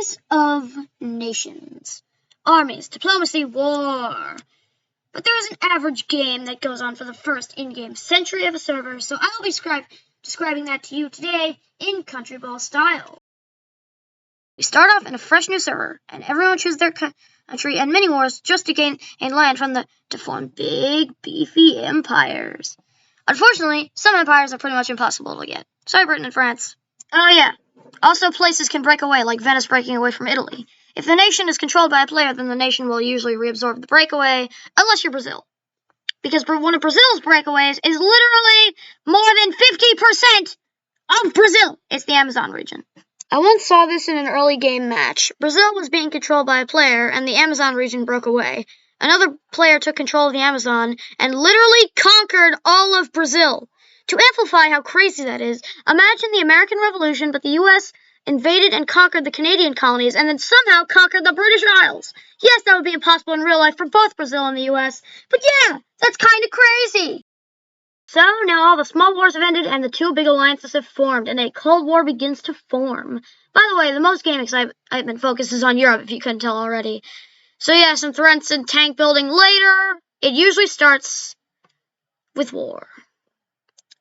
Armies of Nations. Armies, diplomacy, war. But there is an average game that goes on for the first in-game century of a server, so I'll be describing that to you today in Countryball style. We start off in a fresh new server, and everyone chooses their country and mini-wars just to gain land to form big, beefy empires. Unfortunately, some empires are pretty much impossible to get. Sorry, Britain and France. Oh yeah, also places can break away, like Venice breaking away from Italy. If the nation is controlled by a player, then the nation will usually reabsorb the breakaway, unless you're Brazil. Because one of Brazil's breakaways is literally more than 50% of Brazil. It's the Amazon region. I once saw this in an early game match. Brazil was being controlled by a player, and the Amazon region broke away. Another player took control of the Amazon and literally conquered all of Brazil. To amplify how crazy that is, imagine the American Revolution, but the U.S. invaded and conquered the Canadian colonies, and then somehow conquered the British Isles. Yes, that would be impossible in real life for both Brazil and the U.S., but yeah, that's kind of crazy. So now all the small wars have ended, and the two big alliances have formed, and a Cold War begins to form. By the way, the most game excitement focuses on Europe, if you couldn't tell already. So yeah, some threats and tank building later. It usually starts with war,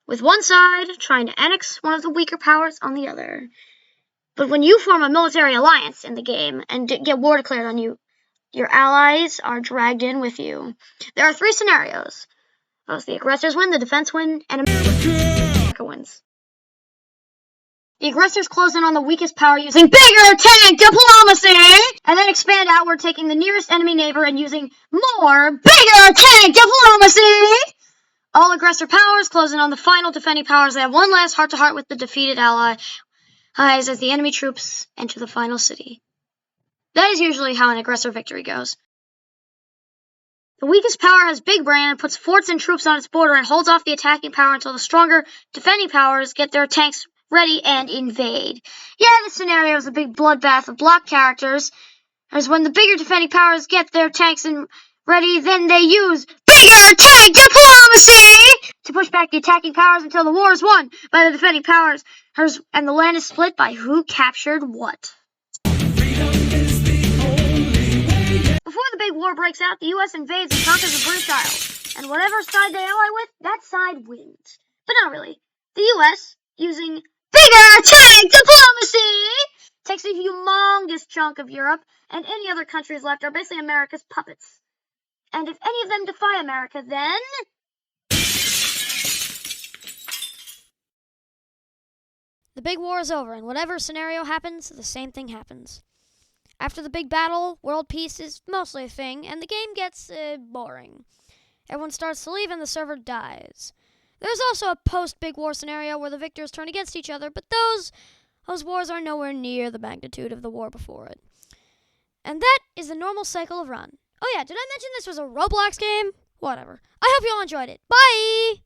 with one side trying to annex one of the weaker powers on the other. But when you form a military alliance in the game and get war declared on you, your allies are dragged in with you. There are three scenarios. Most the aggressors win, the defense win, and America wins. The aggressors close in on the weakest power using bigger tank diplomacy, and then expand outward, taking the nearest enemy neighbor and using more bigger tank diplomacy. All aggressor powers close in on the final defending powers. They have one last heart-to-heart with the defeated ally as the enemy troops enter the final city. That is usually how an aggressor victory goes. The weakest power has big brain and puts forts and troops on its border and holds off the attacking power until the stronger defending powers get their tanks ready and invade. Yeah, this scenario is a big bloodbath of block characters, as when the bigger defending powers get their tanks ready, then they use bigger tank diplomacy to push back the attacking powers until the war is won by the defending powers, and the land is split by who captured what. Before the big war breaks out, the U.S. invades and conquers the British Isles, and whatever side they ally with, that side wins. But not really. The U.S., using bigger tank diplomacy, takes a humongous chunk of Europe, and any other countries left are basically America's puppets. And if any of them defy America, then the big war is over, and whatever scenario happens, the same thing happens. After the big battle, world peace is mostly a thing, and the game gets boring. Everyone starts to leave, and the server dies. There's also a post-big war scenario where the victors turn against each other, but those wars are nowhere near the magnitude of the war before it. And that is the normal cycle of run. Oh yeah, did I mention this was a Roblox game? Whatever. I hope you all enjoyed it. Bye!